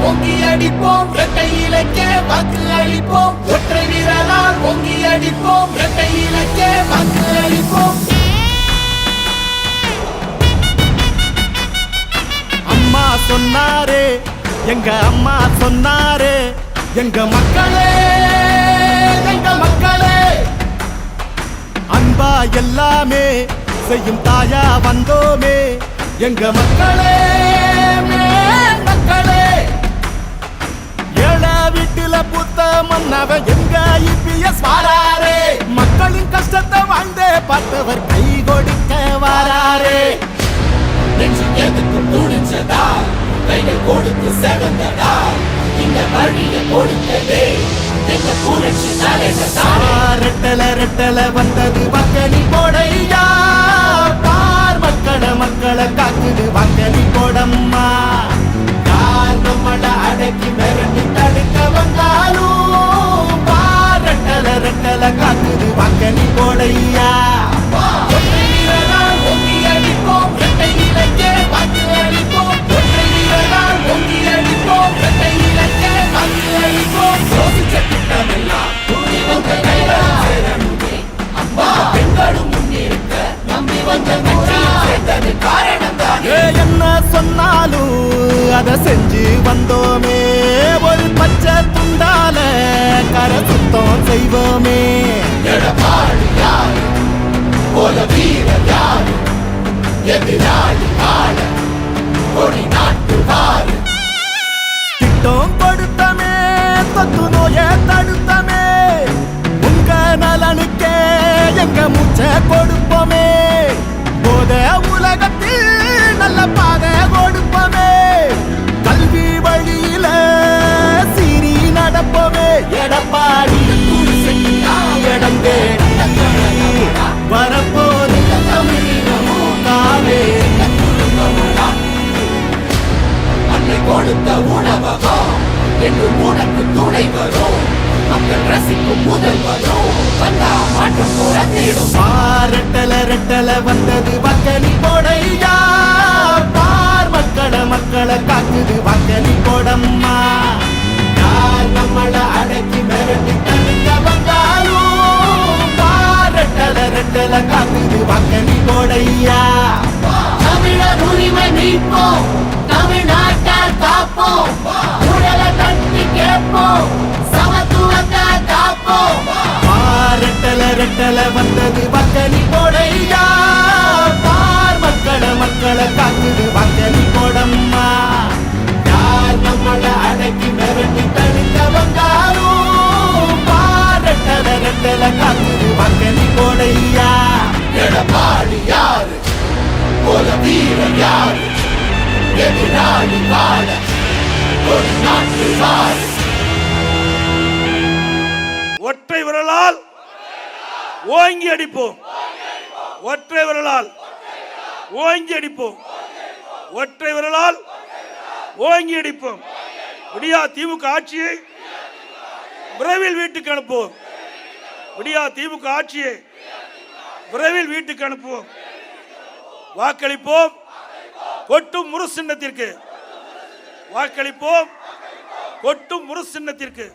பொங்கி அடிப்போம் இரட்டை இலக்கே வாக்கு அளிப்போம் ஒற்றை விரலால் பொங்கி அடிப்போம் இரட்டை இலக்கே வாக்கு அளிப்போம். அம்மா சொன்னாரே எங்க அம்மா சொன்னாரே எங்க மக்களே எங்க மக்களே அன்பா எல்லாமே செய்யும் தாயா வந்தோமே எங்க மக்களே மக்களே. ஏழ வீட்டுல புத்த மன்னவன் எங்க இபிஎஸ் வாராரே மக்களின் கஷ்டத்தை வாழ்ந்தே பார்த்தவர் கை கொடுக்க வாராரே. நெஞ்சு எதுக்கும் துணிச்சதா கைகள் கொடுத்து செவந்ததா இந்த வழியை கொடுத்ததே எங்க புரட்சி தலைவர்தானே. ரெட்டல ரெட்டல வந்தது வக்கலி போடையா பார் மக்களை காக்குது வக்கலி போடம்மா. யார் நம்மள அடக்கி மிரட்டி தடுக்க வந்தாலும் பார் ரெட்டல ரெட்டல காக்குது வக்கலி போடையா. ஒற்றை வீரரால் பொங்கி அடிப்போம் இரட்டை இலக்கே வாக்கு அளிப்போம் ஒற்றை வீரரால் பொங்கி அடிப்போம் இரட்டை இலக்கே வாக்கு அளிப்போம். யோசிச்ச திட்டமெல்லாம் கூடி வந்த கைகளால் சேரணுமே அம்மா பெண்களும் முன்னிருக்க நம்பி வந்த கட்சி சேர்ந்தது காரணம் தானே. என்ன சொன்னாலும் அதை செஞ்சு வந்தோமே ஒரு பச்சை துண்டால கரை சுத்தம் செய்வோமே. எடப்பாடி யாரு போல வீரர் யாரு எதிராளி ஆள கொடி நாட்டு வாரு. திட்டம் கொடுத்தமே தொத்து நோய தடுத்தமே உங்க நலனுக்கே எங்க மூச்சை கொடுப்போமே. போத உலகத்தில் நல்ல பாதை கொடுப்போமே கல்வி வழியில சீரி நடப்போமே. எடப்பாடி இடம் தேடி வரப்போது அன்னை கொடுத்த உணவகம் என்று உனக்கு துணை வரும் மக்கள் ரசிக்கும் முதல் வரும் வந்தா மாற்றம் போராட்டிடும். ரெட்டல ரெட்டல வந்தது வக்கலி போடையா பார் மக்களை காக்குது வக்கலி போடம்மா. யார் நம்மள அடக்கி மிரட்டி தடுக்க வந்தாலும் பார் ரெட்டல ரெட்டல காக்குது வக்கலி போடையா. தமிழர் உரிமை மீட்போம் தமிழ்நாட்டால் காப்போம் ஊழலை தட்டி கேட்போம் சமத்துவத்தை காப்போம். ரெட்டல ரெட்டல வந்தது வக்கலி போடையா பார் மக்களை காக்குது வக்கலி போடம்மா. யார் நம்மள அடக்கி மிரட்டி தடுக்க வந்தாலும் பார் ரெட்டல ரெட்டல காக்குது வக்கலி போடையா. எடப்பாடி யாரு போல வீரர் யாரு எதிராளி வாழ கொடி நாட்டு வாரு. ஒற்றை விரலால் ஓங்கி அடிப்போம் ஒற்றை விரலால் ஓங்கி அடிப்போம் ஒற்றை விரலால் ஓங்கி அடிப்போம். விடியா திமுக ஆட்சியை விரைவில் வீட்டுக்கு அனுப்புவோம். விடியா திமுக ஆட்சியை விரைவில் வீட்டுக்கு அனுப்புவோம். வாக்களிப்போம் கொட்டும் முரசு சின்னத்திற்கு வாக்களிப்போம் கொட்டும் முரசு சின்னத்திற்கு.